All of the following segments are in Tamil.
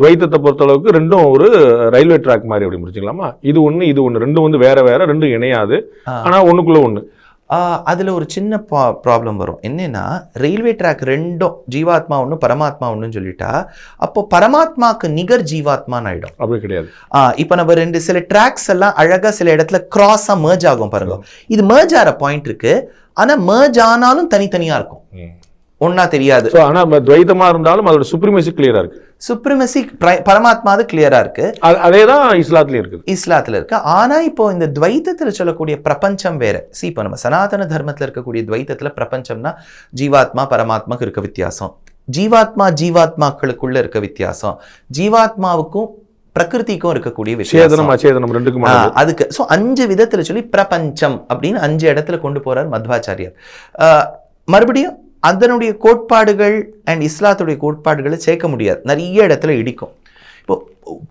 துவைத்தத்தை பொறுத்த அளவுக்கு ரெண்டும் ஒரு ரயில்வே ட்ராக் மாதிரி அப்படி முடிச்சுக்கலாமா? இது ஒன்று ரெண்டும் வந்து வேற வேற, ரெண்டும் இணையாது, ஆனா ஒண்ணுக்குள்ள ஒண்ணு. அதுல ஒரு சின்ன ப்ராப்ளம் வரும். என்னன்னா ரயில்வே ட்ராக் ரெண்டும் ஜீவாத்மா ஒன்று பரமாத்மா ஒன்றுன்னு சொல்லிட்டா அப்போ பரமாத்மாக்கு நிகர் ஜீவாத்மான்னு ஆயிடும். அப்படி கிடையாது. இப்போ நம்ம சில ட்ராக்ஸ் எல்லாம் அழகா சில இடத்துல கிராஸா மர்ஜ் ஆகும் பாருங்க. இது மர்ஜ் ஆகிற பாயிண்ட் இருக்கு, ஆனா மர்ஜ் ஆனாலும் தனித்தனியா இருக்கும், ஒன்னா தெரியாது. ஆனா துவைத்தமா இருந்தாலும் அதோட சுப்ரீமசி கிளியரா இருக்கு. சுப்ரீமசி பரமாத்மா கிளியரா இருக்கு. அதேதான் இஸ்லாத்துலயும் இருக்கு. இஸ்லாத்துல இருக்கு. ஆனா இப்போ இந்த துவைத்தத்துல சொல்லக்கூடிய பிரபஞ்சம் வேற. இப்போ நம்ம சனாதன தர்மத்துல இருக்கக்கூடிய துவைத்தத்துல பிரபஞ்சம்னா ஜீவாத்மா பரமாத்மாக்கு இருக்க வித்தியாசம், ஜீவாத்மாக்களுக்குள்ள இருக்க வித்தியாசம், ஜீவாத்மாவுக்கும் பிரகிருதிக்கும் இருக்கக்கூடிய விஷயம் அதுக்கு. சோ 5 விதத்துல சொல்லி பிரபஞ்சம் அப்படின்னு 5 இடத்துல கொண்டு போறார் மத்வாச்சாரியர். மறுபடியும் அதனுடைய கோட்பாடுகள் அண்ட் இஸ்லாத்துடைய கோட்பாடுகளை சேர்க்க முடியாது, நிறைய இடத்துல இடிக்கும். இப்போ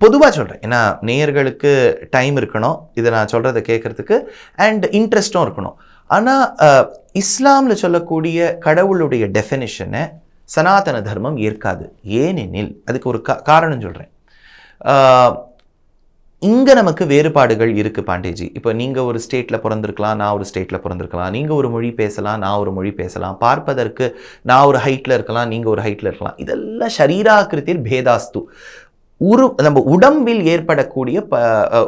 பொதுவாக சொல்கிறேன், ஏன்னா நேயர்களுக்கு டைம் இருக்கணும் இதை நான் சொல்கிறத கேட்குறதுக்கு, அண்ட் இன்ட்ரெஸ்டும் இருக்கணும். ஆனால் இஸ்லாமில் சொல்லக்கூடிய கடவுளுடைய டெஃபினிஷனை சனாதன தர்மம் ஏற்காது. ஏனெனில் அதுக்கு ஒரு காரணம் சொல்கிறேன். இங்கே நமக்கு வேறுபாடுகள் இருக்குது பாண்டேஜி. இப்போ நீங்கள் ஒரு ஸ்டேட்டில் பிறந்திருக்கலாம், நான் ஒரு ஸ்டேட்டில் பிறந்திருக்கலாம், நீங்கள் ஒரு மொழி பேசலாம், நான் ஒரு மொழி பேசலாம், பார்ப்பதற்கு நான் ஒரு ஹைட்டில் இருக்கலாம், நீங்கள் ஒரு ஹைட்டில் இருக்கலாம். இதெல்லாம் ஷரீராக்கிருத்தில் பேதாஸ்து, நம்ம உடம்பில் ஏற்படக்கூடிய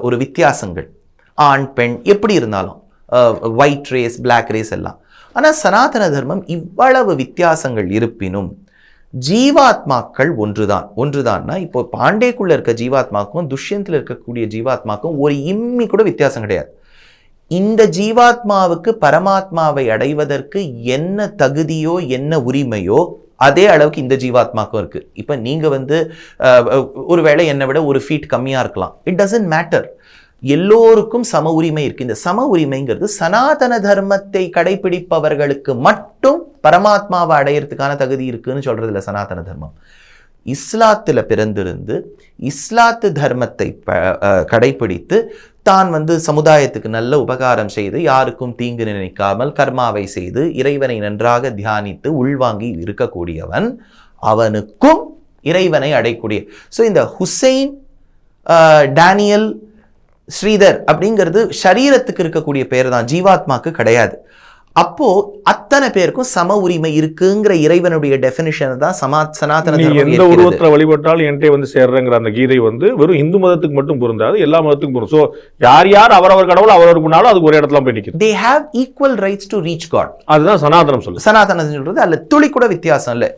ஒரு வித்தியாசங்கள், ஆண் பெண் எப்படி இருந்தாலும், ஒயிட் ரேஸ் பிளாக் ரேஸ் எல்லாம். ஆனால் சனாதன தர்மம் இவ்வளவு வித்தியாசங்கள் இருப்பினும் ஜீவாத்மாக்கள் ஒன்றுதான்னா இப்போ பாண்டேக்குள்ள இருக்க ஜீவாத்மாக்கும் துஷ்யந்தில் இருக்கக்கூடிய ஜீவாத்மாக்கும் ஒரு இம்மி கூட வித்தியாசம் கிடையாது. இந்த ஜீவாத்மாவுக்கு பரமாத்மாவை அடைவதற்கு என்ன தகுதியோ என்ன உரிமையோ அதே அளவுக்கு இந்த ஜீவாத்மாக்கும் இருக்கு. இப்ப நீங்க ஒருவேளை என்னை விட ஒரு ஃபீட் கம்மியா இருக்கலாம், இட் டசன்ட் மேட்டர். எல்லோருக்கும் சம உரிமை இருக்கு. இந்த சம உரிமைங்கிறது சனாதன தர்மத்தை கடைபிடிப்பவர்களுக்கு மட்டும் பரமாத்மாவை அடையிறதுக்கான தகுதி இருக்குன்னு சொல்றது இல்லை சனாதன தர்மம். இஸ்லாத்துல பிறந்திருந்து இஸ்லாத்து தர்மத்தை கடைபிடித்து தான் சமுதாயத்துக்கு நல்ல உபகாரம் செய்து யாருக்கும் தீங்கு நினைக்காமல் கர்மாவை செய்து இறைவனை நன்றாக தியானித்து உள்வாங்கி இருக்கக்கூடியவன் அவனுக்கும் இறைவனை அடையக்கூடிய. ஸோ இந்த ஹுசைன், டேனியல், ஸ்ரீதர் அப்படிங்கிறது ஷரீரத்துக்கு இருக்கக்கூடிய பேர் தான், ஜீவாத்மாக்கு கிடையாது. அப்போ அத்தனை பேருக்கும் சம உரிமை இருக்குங்கிற இறைவனுடைய டெஃபினிஷன் தான் சனாதன தர்மம். எந்த உருவத்துல வழிபட்டாலும் என்கிட்ட சேர்றங்கிற அந்த கீதை வெறும் இந்து மதத்துக்கு மட்டும் பொருந்தாது, எல்லா மதத்துக்கும் பொருந்தும். சோ யார் அவரவர் கடவுள் அவரவர் பண்ணாலும் அதுக்கு ஒரு இடத்துல போய் நிற்கும். they have equal rights to reach God. அதுதான் சனாதனம் சொல்லுது. சனாதனம் சொல்றது அல்ல துளி கூட வித்தியாசம் இல்லை.